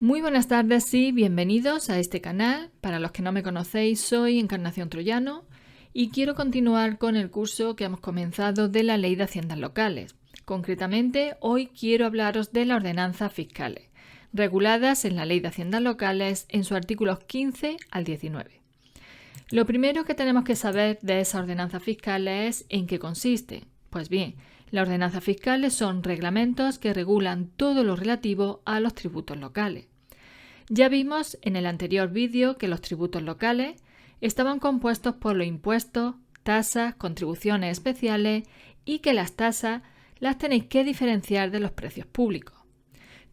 Muy buenas tardes y bienvenidos a este canal. Para los que no me conocéis, soy Encarnación Troyano y quiero continuar con el curso que hemos comenzado de la Ley de Haciendas Locales. Concretamente, hoy quiero hablaros de las ordenanzas fiscales, reguladas en la Ley de Haciendas Locales en sus artículos 15 al 19. Lo primero que tenemos que saber de esas ordenanzas fiscales es en qué consiste. Pues bien, las ordenanzas fiscales son reglamentos que regulan todo lo relativo a los tributos locales. Ya vimos en el anterior vídeo que los tributos locales estaban compuestos por los impuestos, tasas, contribuciones especiales y que las tasas las tenéis que diferenciar de los precios públicos.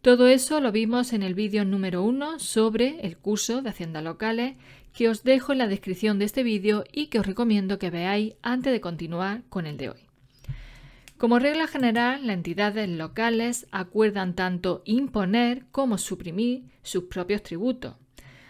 Todo eso lo vimos en el vídeo número 1 sobre el curso de Haciendas Locales que os dejo en la descripción de este vídeo y que os recomiendo que veáis antes de continuar con el de hoy. Como regla general, las entidades locales acuerdan tanto imponer como suprimir sus propios tributos.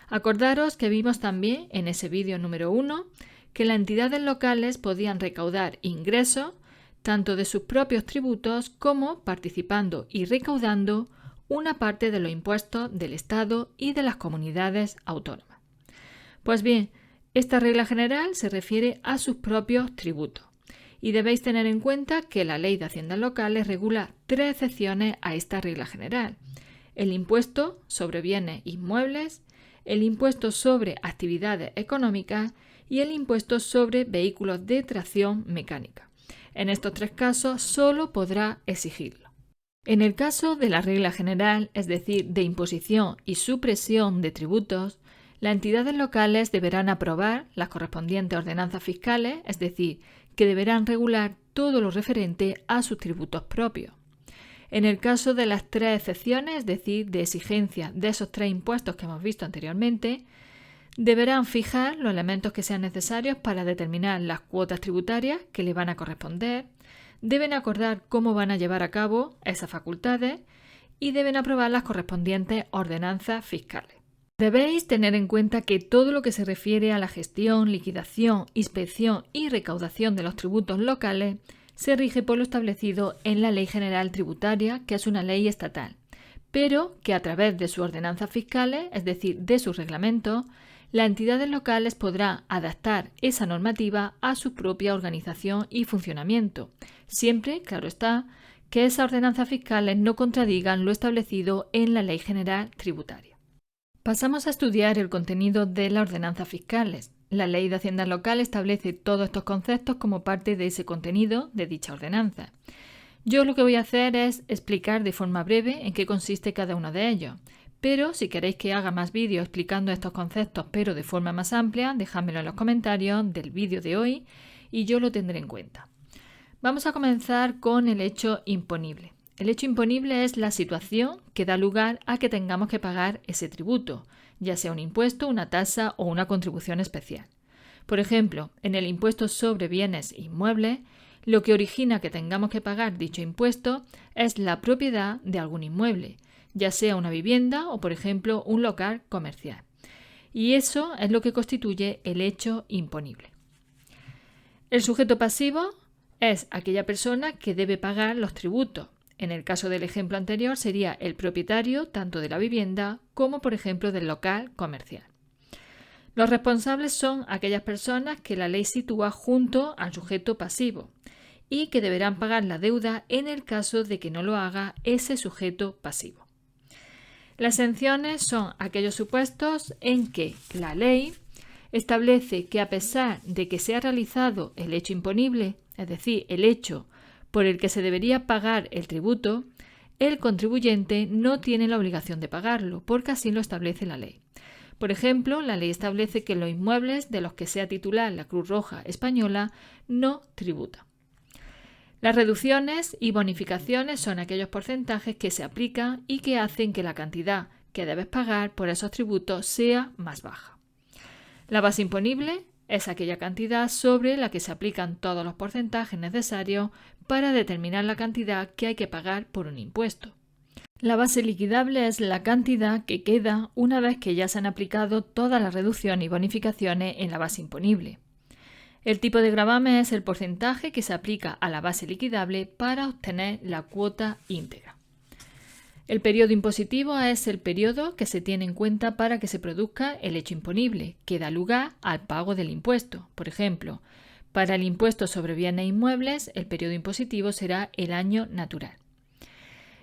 Acordaros que vimos también en ese vídeo número 1 que las entidades locales podían recaudar ingresos tanto de sus propios tributos como participando y recaudando una parte de los impuestos del Estado y de las comunidades autónomas. Pues bien, esta regla general se refiere a sus propios tributos. Y debéis tener en cuenta que la Ley de Haciendas Locales regula 3 excepciones a esta regla general: el impuesto sobre bienes inmuebles, el impuesto sobre actividades económicas y el impuesto sobre vehículos de tracción mecánica. En estos 3 casos solo podrá exigirlo. En el caso de la regla general, es decir, de imposición y supresión de tributos, las entidades locales deberán aprobar las correspondientes ordenanzas fiscales, es decir, que deberán regular todo lo referente a sus tributos propios. En el caso de las 3 excepciones, es decir, de exigencia de esos 3 impuestos que hemos visto anteriormente, deberán fijar los elementos que sean necesarios para determinar las cuotas tributarias que le van a corresponder, deben acordar cómo van a llevar a cabo esas facultades y deben aprobar las correspondientes ordenanzas fiscales. Debéis tener en cuenta que todo lo que se refiere a la gestión, liquidación, inspección y recaudación de los tributos locales se rige por lo establecido en la Ley General Tributaria, que es una ley estatal, pero que a través de sus ordenanzas fiscales, es decir, de sus reglamentos, las entidades locales podrán adaptar esa normativa a su propia organización y funcionamiento, siempre, claro está, que esas ordenanzas fiscales no contradigan lo establecido en la Ley General Tributaria. Pasamos a estudiar el contenido de las ordenanzas fiscales. La Ley de Haciendas Locales establece todos estos conceptos como parte de ese contenido de dicha ordenanza. Yo lo que voy a hacer es explicar de forma breve en qué consiste cada uno de ellos, pero si queréis que haga más vídeos explicando estos conceptos pero de forma más amplia, dejádmelo en los comentarios del vídeo de hoy y yo lo tendré en cuenta. Vamos a comenzar con el hecho imponible. El hecho imponible es la situación que da lugar a que tengamos que pagar ese tributo, ya sea un impuesto, una tasa o una contribución especial. Por ejemplo, en el impuesto sobre bienes inmuebles, lo que origina que tengamos que pagar dicho impuesto es la propiedad de algún inmueble, ya sea una vivienda o, por ejemplo, un local comercial. Y eso es lo que constituye el hecho imponible. El sujeto pasivo es aquella persona que debe pagar los tributos. En el caso del ejemplo anterior sería el propietario tanto de la vivienda como, por ejemplo, del local comercial. Los responsables son aquellas personas que la ley sitúa junto al sujeto pasivo y que deberán pagar la deuda en el caso de que no lo haga ese sujeto pasivo. Las exenciones son aquellos supuestos en que la ley establece que a pesar de que se ha realizado el hecho imponible, es decir, el hecho por el que se debería pagar el tributo, el contribuyente no tiene la obligación de pagarlo, porque así lo establece la ley. Por ejemplo, la ley establece que los inmuebles de los que sea titular la Cruz Roja Española no tributan. Las reducciones y bonificaciones son aquellos porcentajes que se aplican y que hacen que la cantidad que debes pagar por esos tributos sea más baja. La base imponible es aquella cantidad sobre la que se aplican todos los porcentajes necesarios para determinar la cantidad que hay que pagar por un impuesto. La base liquidable es la cantidad que queda una vez que ya se han aplicado todas las reducciones y bonificaciones en la base imponible. El tipo de gravamen es el porcentaje que se aplica a la base liquidable para obtener la cuota íntegra. El periodo impositivo es el periodo que se tiene en cuenta para que se produzca el hecho imponible, que da lugar al pago del impuesto. Por ejemplo, para el impuesto sobre bienes inmuebles, el periodo impositivo será el año natural.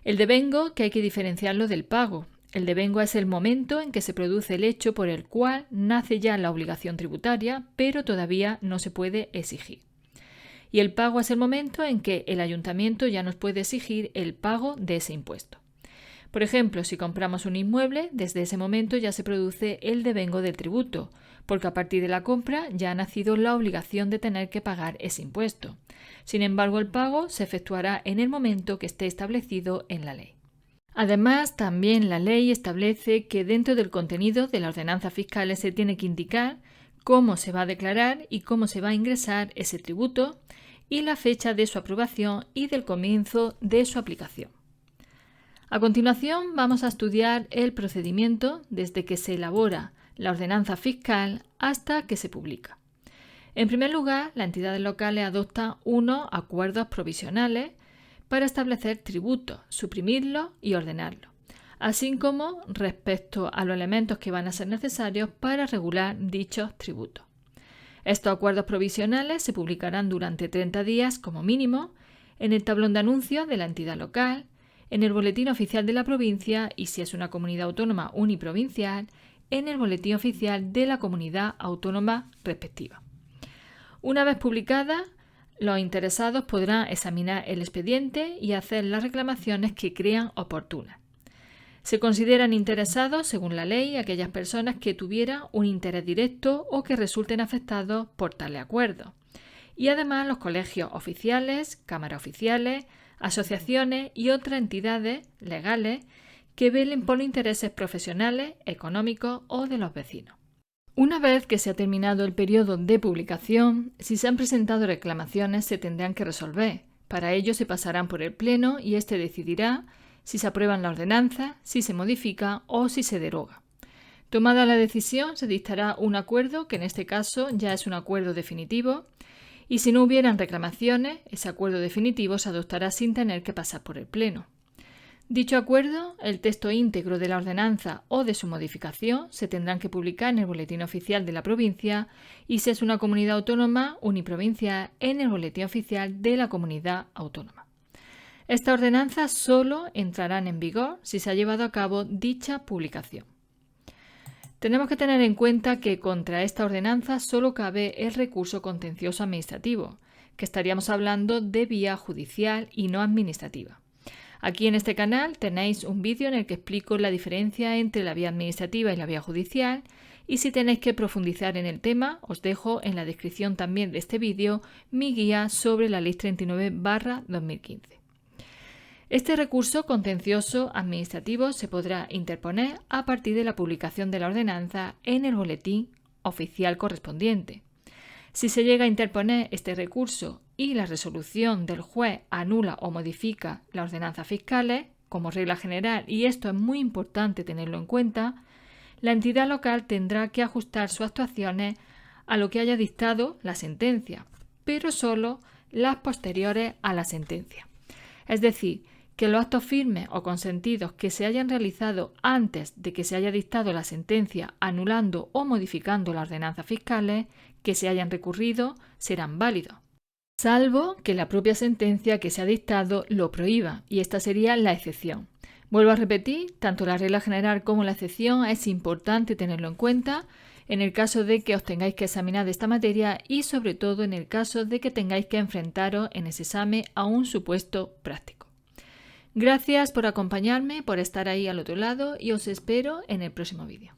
El devengo, que hay que diferenciarlo del pago. El devengo es el momento en que se produce el hecho por el cual nace ya la obligación tributaria, pero todavía no se puede exigir. Y el pago es el momento en que el ayuntamiento ya nos puede exigir el pago de ese impuesto. Por ejemplo, si compramos un inmueble, desde ese momento ya se produce el devengo del tributo, porque a partir de la compra ya ha nacido la obligación de tener que pagar ese impuesto. Sin embargo, el pago se efectuará en el momento que esté establecido en la ley. Además, también la ley establece que dentro del contenido de las ordenanzas fiscales se tiene que indicar cómo se va a declarar y cómo se va a ingresar ese tributo y la fecha de su aprobación y del comienzo de su aplicación. A continuación, vamos a estudiar el procedimiento desde que se elabora la ordenanza fiscal hasta que se publica. En primer lugar, las entidades locales adoptan unos acuerdos provisionales para establecer tributos, suprimirlos y ordenarlos, así como respecto a los elementos que van a ser necesarios para regular dichos tributos. Estos acuerdos provisionales se publicarán durante 30 días como mínimo en el tablón de anuncios de la entidad local, en el Boletín Oficial de la provincia y, si es una comunidad autónoma uniprovincial, en el Boletín Oficial de la comunidad autónoma respectiva. Una vez publicada, los interesados podrán examinar el expediente y hacer las reclamaciones que crean oportunas. Se consideran interesados, según la ley, aquellas personas que tuvieran un interés directo o que resulten afectados por tales acuerdos. Y además los colegios oficiales, cámaras oficiales, asociaciones y otras entidades legales que velen por los intereses profesionales, económicos o de los vecinos. Una vez que se ha terminado el periodo de publicación, si se han presentado reclamaciones se tendrán que resolver. Para ello se pasarán por el Pleno y éste decidirá si se aprueban la ordenanza, si se modifica o si se deroga. Tomada la decisión, se dictará un acuerdo, que en este caso ya es un acuerdo definitivo, y si no hubieran reclamaciones, ese acuerdo definitivo se adoptará sin tener que pasar por el Pleno. Dicho acuerdo, el texto íntegro de la ordenanza o de su modificación se tendrán que publicar en el Boletín Oficial de la provincia y, si es una comunidad autónoma uniprovincial, en el Boletín Oficial de la comunidad autónoma. Estas ordenanzas solo entrarán en vigor si se ha llevado a cabo dicha publicación. Tenemos que tener en cuenta que contra esta ordenanza solo cabe el recurso contencioso administrativo, que estaríamos hablando de vía judicial y no administrativa. Aquí en este canal tenéis un vídeo en el que explico la diferencia entre la vía administrativa y la vía judicial, y si tenéis que profundizar en el tema, os dejo en la descripción también de este vídeo mi guía sobre la Ley 39/2015. Este recurso contencioso administrativo se podrá interponer a partir de la publicación de la ordenanza en el boletín oficial correspondiente. Si se llega a interponer este recurso y la resolución del juez anula o modifica las ordenanzas fiscales, como regla general, y esto es muy importante tenerlo en cuenta, la entidad local tendrá que ajustar sus actuaciones a lo que haya dictado la sentencia, pero solo las posteriores a la sentencia. Es decir, que los actos firmes o consentidos que se hayan realizado antes de que se haya dictado la sentencia anulando o modificando las ordenanzas fiscales que se hayan recurrido serán válidos, salvo que la propia sentencia que se ha dictado lo prohíba, y esta sería la excepción. Vuelvo a repetir, tanto la regla general como la excepción es importante tenerlo en cuenta en el caso de que os tengáis que examinar de esta materia y sobre todo en el caso de que tengáis que enfrentaros en ese examen a un supuesto práctico. Gracias por acompañarme, por estar ahí al otro lado y os espero en el próximo vídeo.